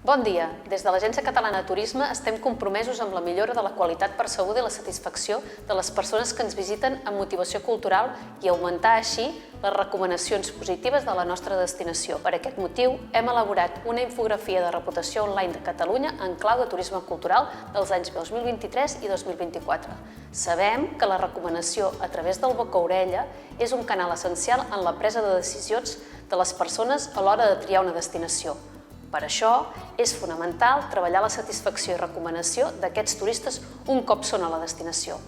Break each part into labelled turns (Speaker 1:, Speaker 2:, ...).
Speaker 1: Bon dia. Des de l'Agència Catalana de Turisme estem compromesos amb la millora de la qualitat percebuda i la satisfacció de les persones que ens visiten amb motivació cultural i augmentar així les recomanacions positives de la nostra destinació. Per aquest motiu, hem elaborat una infografia de reputació online de Catalunya en clau de turisme cultural dels anys 2023 i 2024. Sabem que la recomanació a través del boca-orella és un canal essencial en la presa de decisions de les persones a l'hora de triar una destinació. Per això, és fonamental treballar la satisfacció i recomanació d'aquests turistes un cop són a la destinació.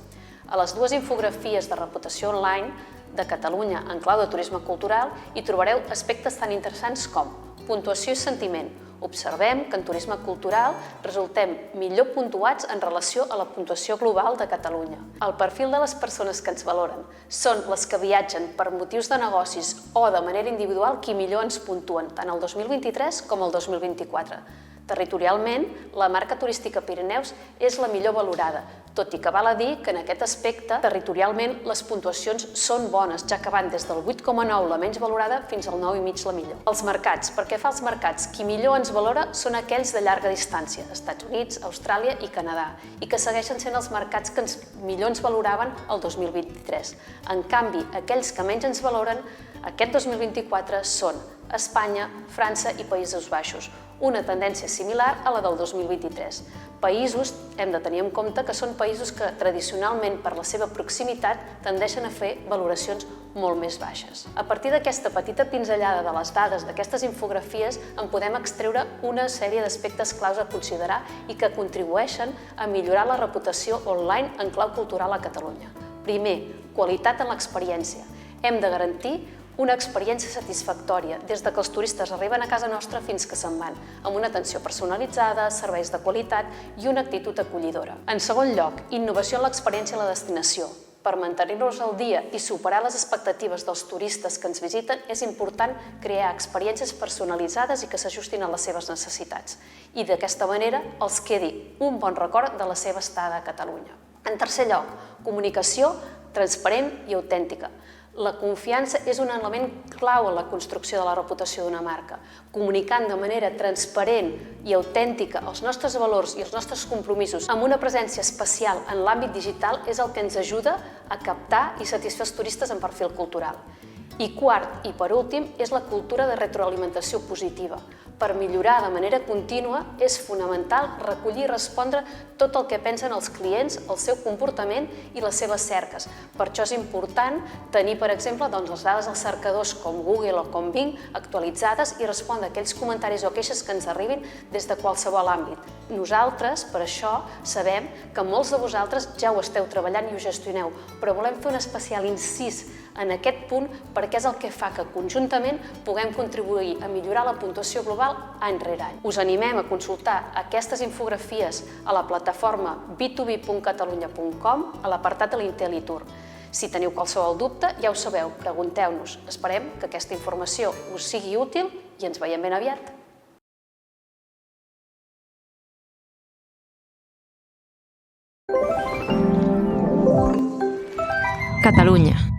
Speaker 1: A les dues infografies de reputació online de Catalunya en clau de turisme cultural hi trobareu aspectes tan interessants com puntuació i sentiment. Observem que en turisme cultural resultem millor puntuats en relació a la puntuació global de Catalunya. El perfil de les persones que ens valoren són les que viatgen per motius de negocis o de manera individual qui millor ens puntuen, tant el 2023 com el 2024. Territorialment, la marca turística Pirineus és la millor valorada, tot i que val a dir que en aquest aspecte, territorialment, les puntuacions són bones, ja que van des del 8,9 la menys valorada fins al 9,5 la millor. Els mercats. Pel que fa als mercats, qui millor ens valora són aquells de llarga distància, Estats Units, Austràlia i Canadà, i que segueixen sent els mercats que millor ens valoraven el 2023. En canvi, aquells que menys ens valoren aquest 2024 són Espanya, França i Països Baixos, una tendència similar a la del 2023. Països, hem de tenir en compte que són països que tradicionalment per la seva proximitat tendeixen a fer valoracions molt més baixes. A partir d'aquesta petita pinzellada de les dades d'aquestes infografies en podem extreure una sèrie d'aspectes claus a considerar i que contribueixen a millorar la reputació online en clau cultural a Catalunya. Primer, qualitat en l'experiència. Hem de garantir una experiència satisfactòria des que els turistes arriben a casa nostra fins que se'n van, amb una atenció personalitzada, serveis de qualitat i una actitud acollidora. En segon lloc, innovació en l'experiència a la destinació. Per mantenir-nos al dia i superar les expectatives dels turistes que ens visiten, és important crear experiències personalitzades i que s'ajustin a les seves necessitats. I d'aquesta manera els quedi un bon record de la seva estada a Catalunya. En tercer lloc, comunicació transparent i autèntica. La confiança és un element clau en la construcció de la reputació d'una marca. Comunicant de manera transparent i autèntica els nostres valors i els nostres compromisos amb una presència especial en l'àmbit digital és el que ens ajuda a captar i satisfer els turistes en perfil cultural. I quart, i per últim, és la cultura de retroalimentació positiva. Per millorar de manera contínua és fonamental recollir i respondre tot el que pensen els clients, el seu comportament i les seves cerques. Per això és important tenir, per exemple, les dades dels cercadors com Google o com Bing actualitzades i respondre a aquells comentaris o queixes que ens arribin des de qualsevol àmbit. Nosaltres, per això, sabem que molts de vosaltres ja ho esteu treballant i ho gestioneu, però volem fer un especial incís en aquest punt perquè és el que fa que conjuntament puguem contribuir a millorar la puntuació global any rere any. Us animem a consultar aquestes infografies a la plataforma b2b.catalunya.com a l'apartat de l'Intel·Tour. Si teniu qualsevol dubte, ja ho sabeu, pregunteu-nos. Esperem que aquesta informació us sigui útil i ens veiem ben aviat.
Speaker 2: Catalunya.